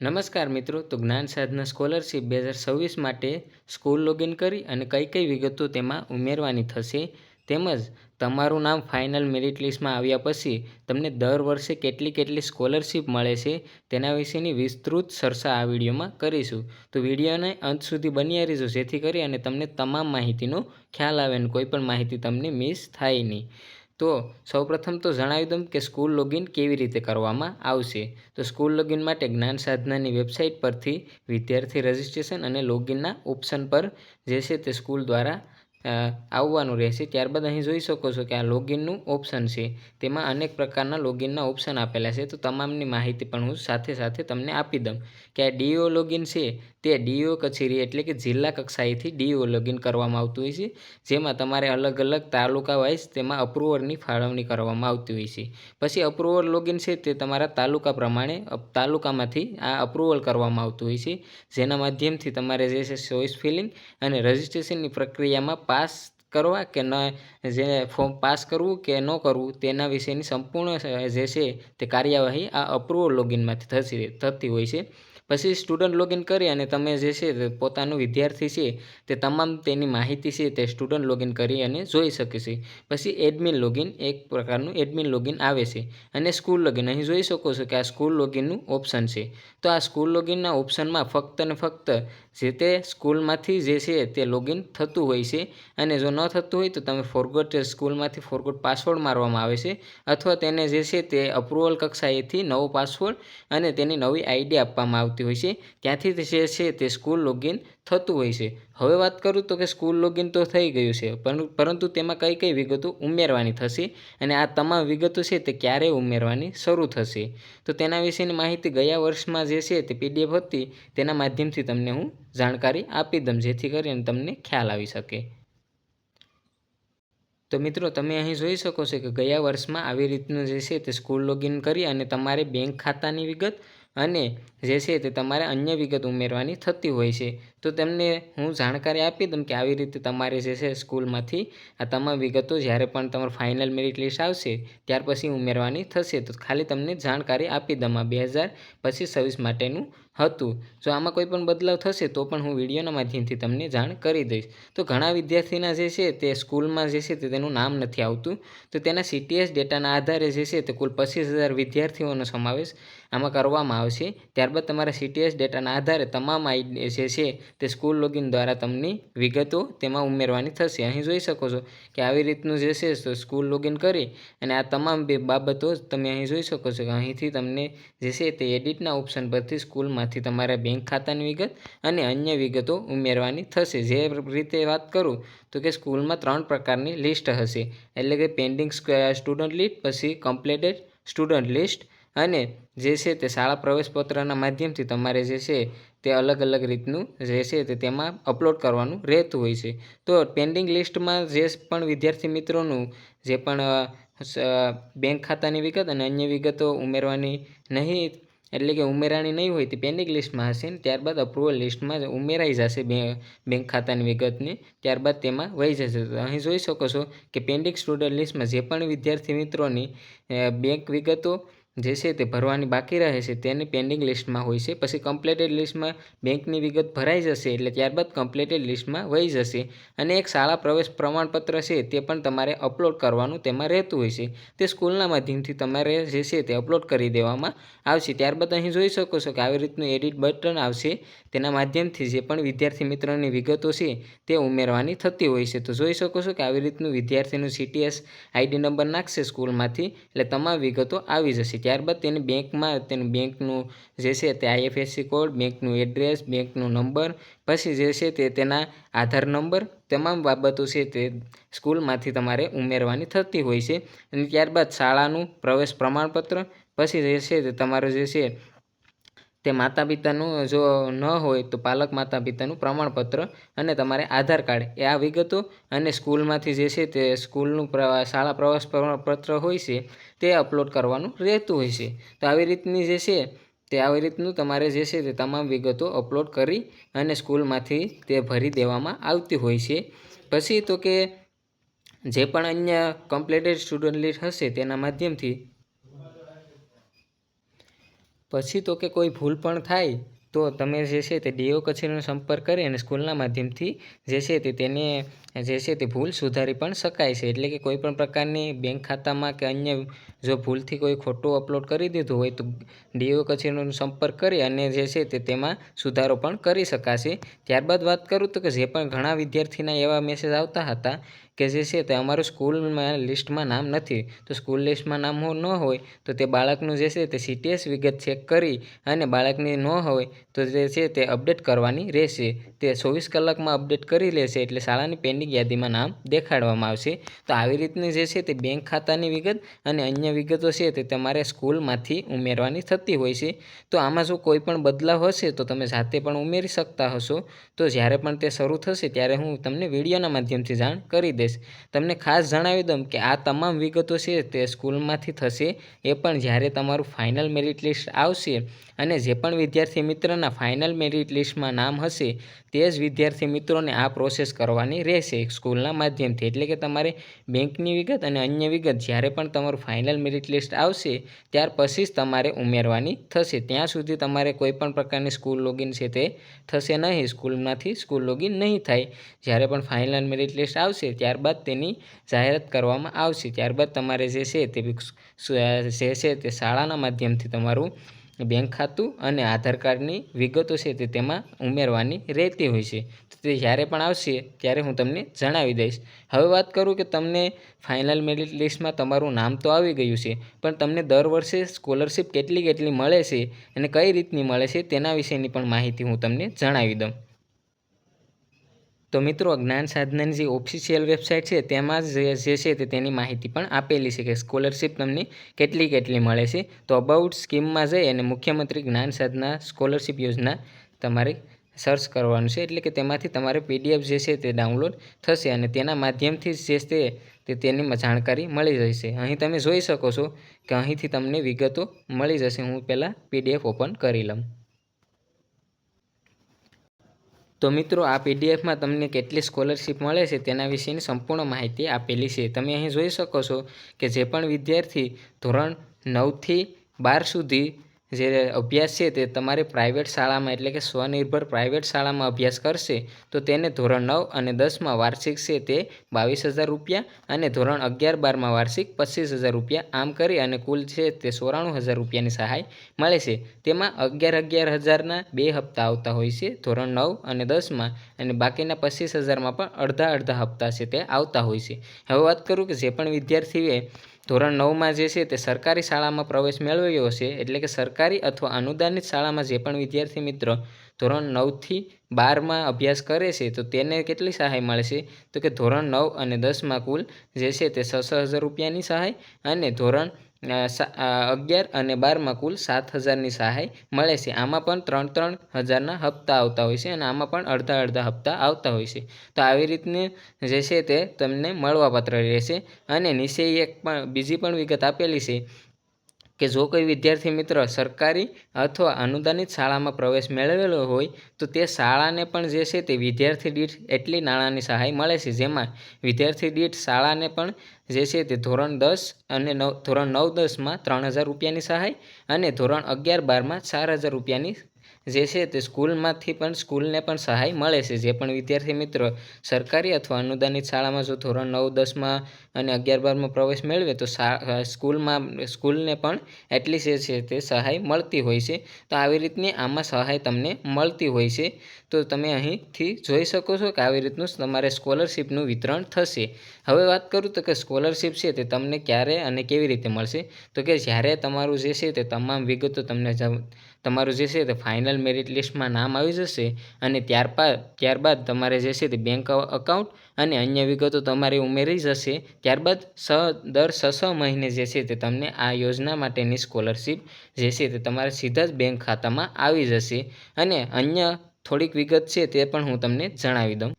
નમસ્કાર મિત્રો, તો જ્ઞાન સાધના સ્કોલરશિપ 2026 માટે સ્કૂલ લોગિન કરી અને કઈ કઈ વિગતો તેમાં ઉમેરવાની થશે, તેમજ તમારું નામ ફાઇનલ મેરિટ લિસ્ટમાં આવ્યા પછી તમને દર વર્ષે કેટલી સ્કોલરશિપ મળે છે તેના વિશેની વિસ્તૃત ચર્ચા આ વિડીયોમાં કરીશું. તો વિડીયોને અંત સુધી બન્યા રહેજો, જેથી કરી અને તમને તમામ માહિતીનો ખ્યાલ આવે અને કોઈ પણ માહિતી તમને મિસ થાય નહીં. તો સૌપ્રથમ તો જણાવી દઉં કે સ્કૂલ લોગિન કેવી રીતે કરવામાં આવશે. તો સ્કૂલ લોગિન માટે જ્ઞાન સાધનાની વેબસાઇટ પરથી વિદ્યાર્થી રજિસ્ટ્રેશન અને લોગિનના ઓપ્શન પર જે છે તે સ્કૂલ દ્વારા આવવાનું રહેશે. ત્યારબાદ અહીં જોઈ શકો છો કે આ લોગિનનું ઓપ્શન છે, તેમાં અનેક પ્રકારના લોગિનના ઓપ્શન આપેલા છે. તો તમામની માહિતી પણ હું સાથે સાથે તમને આપી દઉં કે આ ડીઓ લોગિન છે તે ડીઓ કચેરી એટલે કે જિલ્લા કક્ષાએથી ડીઓ લોગિન કરવામાં આવતું હોય છે, જેમાં તમારે અલગ અલગ તાલુકા વાઇઝ તેમાં અપ્રુવલની ફાળવણી કરવામાં આવતી હોય છે. પછી અપ્રુવલ લોગિન છે તે તમારા તાલુકા પ્રમાણે તાલુકામાંથી આ અપ્રુવલ કરવામાં આવતું હોય છે, જેના માધ્યમથી તમારે જે છે ચોઇસ ફિલિંગ અને રજિસ્ટ્રેશનની પ્રક્રિયામાં પાસ કરવા કે ન જે ફોર્મ પાસ કરવું કે ન કરવું તેના વિશેની સંપૂર્ણ જે છે તે કાર્યવાહી આ અપ્રુવલ લોગિનમાંથી થતી હોય છે. પછી સ્ટુડન્ટ લોગિન કરી અને તમે જે છે પોતાનું વિદ્યાર્થી છે તે તમામ તેની માહિતી છે તે સ્ટુડન્ટ લોગિન કરી અને જોઈ શકે છે. પછી એડમિન લોગિન, એક પ્રકારનું એડમિન લોગિન આવે છે. અને સ્કૂલ લોગિન, અહીં જોઈ શકો છો કે આ સ્કૂલ લોગિનનું ઓપ્શન છે. તો આ સ્કૂલ લોગિનના ઓપ્શનમાં ફક્ત ને ફક્ત જે તે સ્કૂલમાંથી જે છે તે લોગિન થતું હોય છે. અને જો ન થતું હોય તો તમે ફોરગોટ સ્કૂલમાંથી ફોરગોટ પાસવર્ડ મારવામાં આવે છે, અથવા તેને જે છે તે અપ્રુવલ કક્ષાએથી નવો પાસવર્ડ અને તેની નવી આઈડી આપવામાં આવતી હોય છે. ત્યાંથી જે છે તે સ્કૂલ લોગિન થતું હોય છે. હવે વાત કરું તો કે સ્કૂલ લોગિન તો થઈ ગયું છે, પરંતુ તેમાં કઈ કઈ વિગતો ઉમેરવાની થશે અને આ તમામ વિગતો છે તે ક્યારે ઉમેરવાની શરૂ થશે, તો તેના વિશેની માહિતી ગયા વર્ષમાં જે છે તે પીડીએફ હતી તેના માધ્યમથી તમને હું જાણકારી આપી દઉં, જેથી કરીને તમને ખ્યાલ આવી શકે. તો મિત્રો, તમે અહીં જોઈ શકો છો કે ગયા વર્ષમાં આવી રીતનું જે છે તે સ્કૂલ લોગિન કરી અને તમારે બેંક ખાતાની વિગત અને જે છે તે તમારે અન્ય વિગત ઉમેરવાની થતી હોય છે. તો તમને હું જાણકારી આપી દઉં કે આવી રીતે તમારે જે છે સ્કૂલમાંથી આ તમામ વિગતો જ્યારે પણ તમારું ફાઇનલ મેરિટ લિસ્ટ આવશે ત્યાર પછી ઉમેરવાની થશે. તો ખાલી તમને જાણકારી આપી દઉં, આ 2025 માટેનું હતું. જો આમાં કોઈ પણ બદલાવ થશે તો પણ હું વિડીયોના માધ્યમથી તમને જાણ કરી દઈશ. તો ઘણા વિદ્યાર્થીના જે છે તે સ્કૂલમાં જે છે તેનું નામ નથી આવતું, તો તેના CTS ડેટાના આધારે જે છે તે કુલ 25,000 વિદ્યાર્થીઓનો સમાવેશ આમાં કરવામાં આવશે. ત્યારબાદ તમારા CTS ડેટાના આધારે તમામ જે છે તે સ્કૂલ લોગિન દ્વારા તમને વિગતો તેમાં ઉમેરવાની થશે. અહીં જોઈ શકો છો કે આવી રીતનું જે છે તો સ્કૂલ લોગિન કરી અને આ તમામ બાબતો તમે અહીં જોઈ શકો છો કે અહીંથી તમને જે છે તે એડિટના ઓપ્શન પરથી સ્કૂલમાંથી તમારા બેંક ખાતાની વિગત અને અન્ય વિગતો ઉમેરવાની થશે. જે રીતે વાત કરું તો કે સ્કૂલમાં 3 પ્રકારની લિસ્ટ હશે, એટલે કે પેન્ડિંગ સ્ટુડન્ટ લિસ્ટ, પછી કમ્પ્લીટેડ સ્ટુડન્ટ લિસ્ટ અને જે છે તે શાળા પ્રવેશપત્રના માધ્યમથી તમારે જે છે તે અલગ અલગ રીતનું જે છે તે તેમાં અપલોડ કરવાનું રહેતું હોય છે. તો પેન્ડિંગ લિસ્ટમાં જે પણ વિદ્યાર્થી મિત્રોનું જે પણ બેંક ખાતાની વિગત અને અન્ય વિગતો ઉમેરવાની નહીં, એટલે કે ઉમેરાણી નહીં હોય તે પેન્ડિંગ લિસ્ટમાં હશે, ને ત્યારબાદ અપ્રુવલ લિસ્ટમાં ઉમેરાઈ જશે બેંક ખાતાની વિગતની, ત્યારબાદ તેમાં વહી જશે. તો અહીં જોઈ શકો છો કે પેન્ડિંગ સ્ટુડન્ટ લિસ્ટમાં જે પણ વિદ્યાર્થી મિત્રોની બેંક વિગતો જે છે તે ભરવાની બાકી રહે છે તેની પેન્ડિંગ લિસ્ટમાં હોય છે. પછી કમ્પ્લીટેડ લિસ્ટમાં બેંકની વિગત ભરાઈ જશે એટલે ત્યારબાદ કમ્પ્લીટેડ લિસ્ટમાં વહી જશે. અને એક શાળા પ્રવેશ પ્રમાણપત્ર છે તે પણ તમારે અપલોડ કરવાનું તેમાં રહેતું હોય છે. તે સ્કૂલના માધ્યમથી તમારે જે છે તે અપલોડ કરી દેવામાં આવશે. ત્યારબાદ અહીં જોઈ શકો છો કે આવી રીતનું એડિટ બટન આવશે, તેના માધ્યમથી જે પણ વિદ્યાર્થી મિત્રોની વિગતો છે તે ઉમેરવાની થતી હોય છે. તો જોઈ શકો છો કે આવી રીતનું વિદ્યાર્થીનું CTS ID નંબર નાખશે સ્કૂલમાંથી એટલે તમામ વિગતો આવી જશે. ત્યારબાદ તેની બેંકમાં તેનું બેંકનું જે છે તે IFSC કોડ, બેંકનું એડ્રેસ, બેંકનો નંબર, પછી જે છે તે તેના આધાર નંબર, તમામ બાબતો છે તે સ્કૂલમાંથી તમારે ઉમેરવાની થતી હોય છે. અને ત્યારબાદ શાળાનું પ્રવેશ પ્રમાણપત્ર, પછી જે છે તે તમારું જે છે તે માતા પિતાનું જો ન હોય તો પાલક માતા પિતાનું પ્રમાણપત્ર અને તમારે આધાર કાર્ડ, એ આ વિગતો અને સ્કૂલમાંથી જે છે તે સ્કૂલનું શાળા પ્રવેશ પ્રમાણપત્ર હોય છે તે અપલોડ કરવાનું રહેતું હોય છે. તો આવી રીતની જે છે તે આવી રીતનું તમારે જે છે તે તમામ વિગતો અપલોડ કરી અને સ્કૂલમાંથી તે ભરી દેવામાં આવતી હોય છે. પછી તો કે જે પણ અન્ય કમ્પ્લીટેડ સ્ટુડન્ટ લિસ્ટ હશે તેના માધ્યમથી પછી તો કે કોઈ ભૂલ પણ થાય તો તમે જે છે તે ડીઓ કચેરીનો સંપર્ક કરી અને સ્કૂલના માધ્યમથી જે છે તેને જે છે તે ભૂલ સુધારી પણ શકાય છે. એટલે કે કોઈ પણ પ્રકારની બેંક ખાતામાં કે અન્ય જો ભૂલથી કોઈ ખોટું અપલોડ કરી દીધું હોય તો ડીઓ કચેરીનો સંપર્ક કરી અને જે છે તેમાં સુધારો પણ કરી શકાશે. ત્યારબાદ વાત કરું તો કે જે પણ ઘણા વિદ્યાર્થીના એવા મેસેજ આવતા હતા કે જે છે તે અમારું સ્કૂલમાં લિસ્ટમાં નામ નથી. તો સ્કૂલ લિસ્ટમાં નામ ન હોય તો તે બાળકનું જે છે તે CTS વિગત ચેક કરી અને બાળકની ન હોય તો જે છે તે અપડેટ કરવાની રહેશે. તે 24 કલાકમાં અપડેટ કરી લેશે એટલે શાળાની પેન્ડિંગ યાદીમાં નામ દેખાડવામાં આવશે. તો આવી રીતની જે છે તે બેંક ખાતાની વિગત અને અન્ય વિગતો છે તે તમારે સ્કૂલમાંથી ઉમેરવાની થતી હોય છે. તો આમાં જો કોઈ પણ બદલાવ હશે તો તમે જાતે પણ ઉમેરી શકતા હશો. તો જ્યારે પણ તે શરૂ થશે ત્યારે હું તમને વિડીયોના માધ્યમથી જાણ કરી દઈશ. તમને ખાસ જણાવી દઉં કે આ તમામ વિગતો છે તે સ્કૂલમાંથી થશે. એ પણ જ્યારે તમારું ફાઇનલ મેરિટ લિસ્ટ આવશે અને જે પણ વિદ્યાર્થી મિત્રના ફાઇનલ મેરિટ લિસ્ટમાં નામ હશે તે જ વિદ્યાર્થી મિત્રોને આ પ્રોસેસ કરવાની રહેશે સ્કૂલના માધ્યમથી. એટલે કે તમારે બેંકની વિગત અને અન્ય વિગત જ્યારે પણ તમારું ફાઇનલ મેરિટ લિસ્ટ આવશે ત્યાર પછી જ તમારે ઉમેરવાની થશે. ત્યાં સુધી તમારે કોઈ પણ પ્રકારની સ્કૂલ લોગિન છે તે થશે નહીં. સ્કૂલમાંથી સ્કૂલ લોગિન નહીં થાય. જ્યારે પણ ફાઇનલ મેરિટ લિસ્ટ આવશે ત્યારબાદ તેની જાહેરાત કરવામાં આવશે. ત્યારબાદ તમારે જે છે તે શાળાના માધ્યમથી તમારું બેંક ખાતું અને આધાર કાર્ડની વિગતો છે તે તેમાં ઉમેરવાની રહેતી હોય છે. તે જ્યારે પણ આવશે ત્યારે હું તમને જણાવી દઈશ. હવે વાત કરું કે તમને ફાઇનલ મેરિટ લિસ્ટમાં તમારું નામ તો આવી ગયું છે પણ તમને દર વર્ષે સ્કોલરશિપ કેટલી મળે છે અને કઈ રીતની મળે છે તેના વિશેની પણ માહિતી હું તમને જણાવી દઉં. તો મિત્રો જ્ઞાન સાધનાની જે ઓફિશિયલ વેબસાઇટ છે તેમાં જ જે છે તે તેની માહિતી પણ આપેલી છે કે સ્કોલરશિપ તમને કેટલી મળે છે. તો અબાઉટ સ્કીમમાં જઈ અને મુખ્યમંત્રી જ્ઞાન સાધના સ્કોલરશિપ યોજના તમારે સર્ચ કરવાનું છે. એટલે કે તેમાંથી તમારે PDF જે છે તે ડાઉનલોડ થશે અને તેના માધ્યમથી જે છે તેની જાણકારી મળી જશે. અહીં તમે જોઈ શકો છો કે અહીંથી તમને વિગતો મળી જશે. હું પહેલાં PDF ઓપન કરી લઉં. તો મિત્રો આ PDFમાં તમને કેટલી સ્કોલરશિપ મળે છે તેના વિશેની સંપૂર્ણ માહિતી આપેલી છે. તમે અહીં જોઈ શકો છો કે જે પણ વિદ્યાર્થી ધોરણ 9થી 12 સુધી જે અભ્યાસ છે તે તમારી પ્રાઇવેટ શાળામાં એટલે કે સ્વનિર્ભર પ્રાઇવેટ શાળામાં અભ્યાસ કરશે તો તેને ધોરણ 9 અને 10માં વાર્ષિક છે તે 22,000 રૂપિયા અને ધોરણ 11-12માં વાર્ષિક 25,000 રૂપિયા આમ કરી અને કુલ છે તે 94,000 રૂપિયાની સહાય મળે છે. તેમાં 11,000ના 2 હપ્તા આવતા હોય છે ધોરણ 9 અને 10માં અને બાકીના 25,000માં પણ અડધા હપ્તા છે તે આવતા હોય છે. હવે વાત કરું કે જે પણ વિદ્યાર્થીએ ધોરણ 9માં જે છે તે સરકારી શાળામાં પ્રવેશ મેળવ્યો હશે એટલે કે સરકારી અથવા અનુદાનિત શાળામાં જે પણ વિદ્યાર્થી મિત્રો ધોરણ 9થી 12માં અભ્યાસ કરે છે તો તેને કેટલી સહાય મળે છે તો કે ધોરણ 9 અને 10માં કુલ જે છે તે 6,000 રૂપિયાની સહાય અને ધોરણ 11 અને 12માં કુલ 7,000ની સહાય મળે છે. આમાં પણ 3,000ના હપ્તા આવતા હોય છે અને આમાં પણ અડધા હપ્તા આવતા હોય છે. તો આવી રીતની જે છે તે તમને મળવાપાત્ર રહેશે. અને નીચે બીજી પણ વિગત આપેલી છે કે જો કોઈ વિદ્યાર્થી મિત્ર સરકારી અથવા અનુદાનિત શાળામાં પ્રવેશ મેળવેલો હોય તો તે શાળાને પણ જે છે તે વિદ્યાર્થી દીઠ એટલી નાણાંની સહાય મળે છે. જેમાં વિદ્યાર્થી દીઠ શાળાને પણ જે છે તે ધોરણ 10 અને ધોરણ 9-10માં 3,000 રૂપિયાની સહાય અને ધોરણ 11-12માં 4,000 રૂપિયાની જે છે તે સ્કૂલને પણ સહાય મળે છે. જે પણ વિદ્યાર્થી મિત્રો સરકારી અથવા અનુદાનિત શાળામાં જો ધોરણ 9-10માં અને 11-12માં પ્રવેશ મેળવે તો સ્કૂલને પણ એટલી જે છે તે સહાય મળતી હોય છે. તો આવી રીતની આમાં સહાય તમને મળતી હોય છે. તો તમે અહીંથી જોઈ શકો છો કે આવી રીતનું તમારે સ્કોલરશિપનું વિતરણ થશે. હવે વાત કરું તો કે સ્કોલરશિપ છે તે તમને ક્યારે અને કેવી રીતે મળશે તો કે જ્યારે તમારું જે છે તે તમામ વિગતો તમારું જે છે તે ફાઇનલ મેરિટ લિસ્ટમાં નામ આવી જશે અને ત્યારબાદ તમારે જે છે તે બેંક અકાઉન્ટ અને અન્ય વિગતો તમારી ઉમેરી જશે. ત્યારબાદ દર 6 મહિને જે છે તે તમને આ યોજના માટેની સ્કોલરશિપ જે છે તે તમારા સીધા જ બેંક ખાતામાં આવી જશે. અને અન્ય થોડીક વિગત છે તે પણ હું તમને જણાવી દઉં.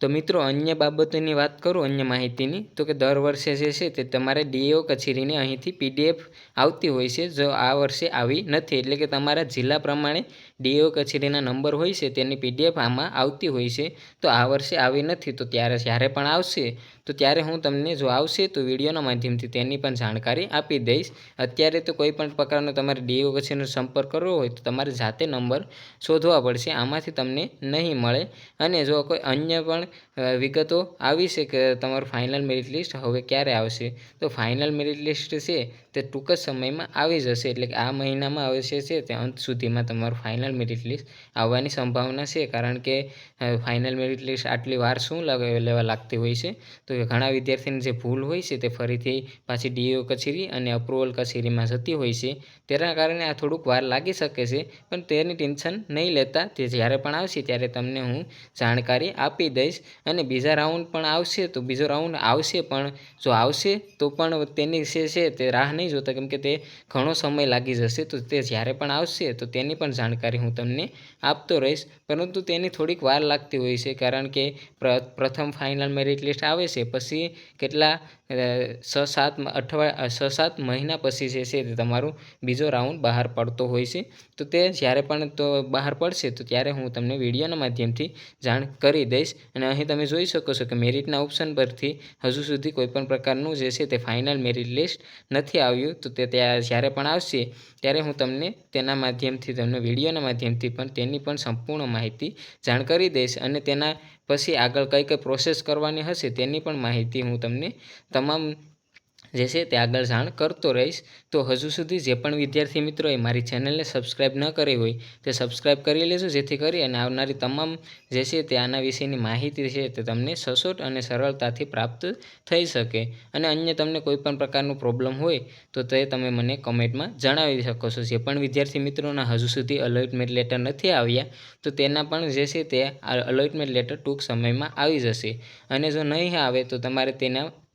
તો મિત્રો અન્ય બાબતોની વાત કરું, અન્ય માહિતીની, તો કે દર વર્ષે જે છે તે તમારે ડીઓ કચેરીને અહીંથી PDF આવતી હોય છે. જો આ વર્ષે આવી નથી, એટલે કે તમારા જિલ્લા પ્રમાણે ડીઓ કચેરીના નંબર હોય છે તેની PDF આમાં આવતી હોય છે. તો આ વર્ષે આવી નથી, તો જ્યારે પણ આવશે તો ત્યારે હું તમને જો આવશે તો વિડીયોના માધ્યમથી તેની પણ જાણકારી આપી દઈશ. અત્યારે તો કોઈ પણ પ્રકારનો તમારે ડીઓ કચેરીનો સંપર્ક કરવો હોય તો તમારે જાતે નંબર શોધવા પડશે, આમાંથી તમને નહીં મળે. અને જો કોઈ અન્ય પણ વિગતો આવી છે કે તમારું ફાઇનલ મેરિટ લિસ્ટ હવે ક્યારે આવશે, તો ફાઇનલ મેરિટ લિસ્ટ છે તે ટૂંક જ સમયમાં આવી જશે. એટલે કે આ મહિનામાં આવશે છે તે અંત સુધીમાં તમારું ફાઇનલ મેરિટ લિસ્ટ આવવાની સંભાવના છે. કારણ કે ફાઇનલ મેરિટ લિસ્ટ આટલી વાર શું લેવા લાગતી હોય છે, તો ઘણા વિદ્યાર્થીની જે ભૂલ હોય છે તે ફરીથી પાછી ડીઓ કચેરી અને અપ્રુવલ કચેરીમાં જતી હોય છે. તેના કારણે આ થોડુંક વાર લાગી શકે છે, પણ તેની ટેન્શન નહીં લેતા. તે જ્યારે પણ આવશે ત્યારે તમને હું જાણકારી આપી દઈશ. અને બીજા રાઉન્ડ પણ આવશે, તો બીજો રાઉન્ડ આવશે, પણ જો આવશે તો પણ તેની છે તે રાહ નહીં જોતા, કેમ કે તે ઘણો સમય લાગી જશે. તો તે જ્યારે પણ આવશે તો તેની પણ જાણકારી હું તમને આપતો રહીશ, પરંતુ તેની થોડીક વાર લાગતી હોય છે. કારણ કે પ્રથમ ફાઇનલ મેરિટ લિસ્ટ આવે છે, પછી કેટલા 6-7 મહિના પછી જે છે તે તમારું બીજો રાઉન્ડ બહાર પડતો હોય છે. તો તે જ્યારે પણ તો બહાર પડશે તો ત્યારે હું તમને વિડીયોના માધ્યમથી જાણ કરી દઈશ. અને અહીં તમે જોઈ શકો છો કે મેરિટના ઓપ્શન પરથી હજુ સુધી કોઈપણ પ્રકારનું જે છે તે ફાઇનલ મેરિટ લિસ્ટ નથી આવ્યું. તો તે જ્યારે પણ આવશે ત્યારે હું તમને તેના માધ્યમથી, તમને વિડીયોના માધ્યમથી પણ તેની પણ સંપૂર્ણ માહિતી જાણ કરી દઈશ. અને તેના પછી આગળ કઈ કઈ પ્રોસેસ કરવાની હશે તેની પણ માહિતી હું તમને તમામ જે છે તે આગળ જાણ કરતો રહીશ. તો હજુ સુધી જે પણ વિદ્યાર્થી મિત્રોએ મારી ચેનલને સબસ્ક્રાઈબ ન કરી હોય તે સબસ્ક્રાઈબ કરી લેજો, જેથી કરી અને આવનારી તમામ જે છે તે આના વિશેની માહિતી છે તે તમને સચોટ અને સરળતાથી પ્રાપ્ત થઈ શકે. અને અન્ય તમને કોઈ પણ પ્રકારનું પ્રોબ્લેમ હોય તો તે તમે મને કમેન્ટમાં જણાવી શકો છો. જે પણ વિદ્યાર્થી મિત્રોના હજુ સુધી અલોટમેન્ટ લેટર નથી આવ્યા તો તેના પણ જે છે તે અલોટમેન્ટ લેટર ટૂંક સમયમાં આવી જશે. અને જો નહીં આવે તો તમારે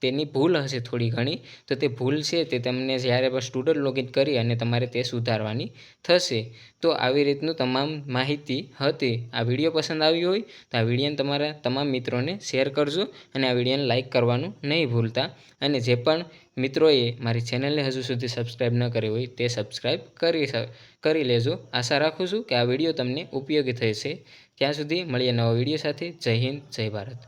તેની ભૂલ હશે થોડી ઘણી, તો તે ભૂલ છે તે તમને જ્યારે પણ સ્ટુડન્ટ લોગિન કરી અને તમારે તે સુધારવાની થશે. તો આવી રીતનું તમામ માહિતી હતી. આ વિડીયો પસંદ આવ્યો હોય તો આ વિડીયોને તમારા તમામ મિત્રોને શેર કરજો, અને આ વિડીયોને લાઇક કરવાનું નહીં ભૂલતા. અને જે પણ મિત્રોએ મારી ચેનલને હજુ સુધી સબસ્ક્રાઈબ ન કરી હોય તે સબસ્ક્રાઈબ કરી લેજો. આશા રાખું છું કે આ વિડીયો તમને ઉપયોગી થશે. ત્યાં સુધી મળીએ નવા વિડીયો સાથે. જય હિન્દ, જય ભારત.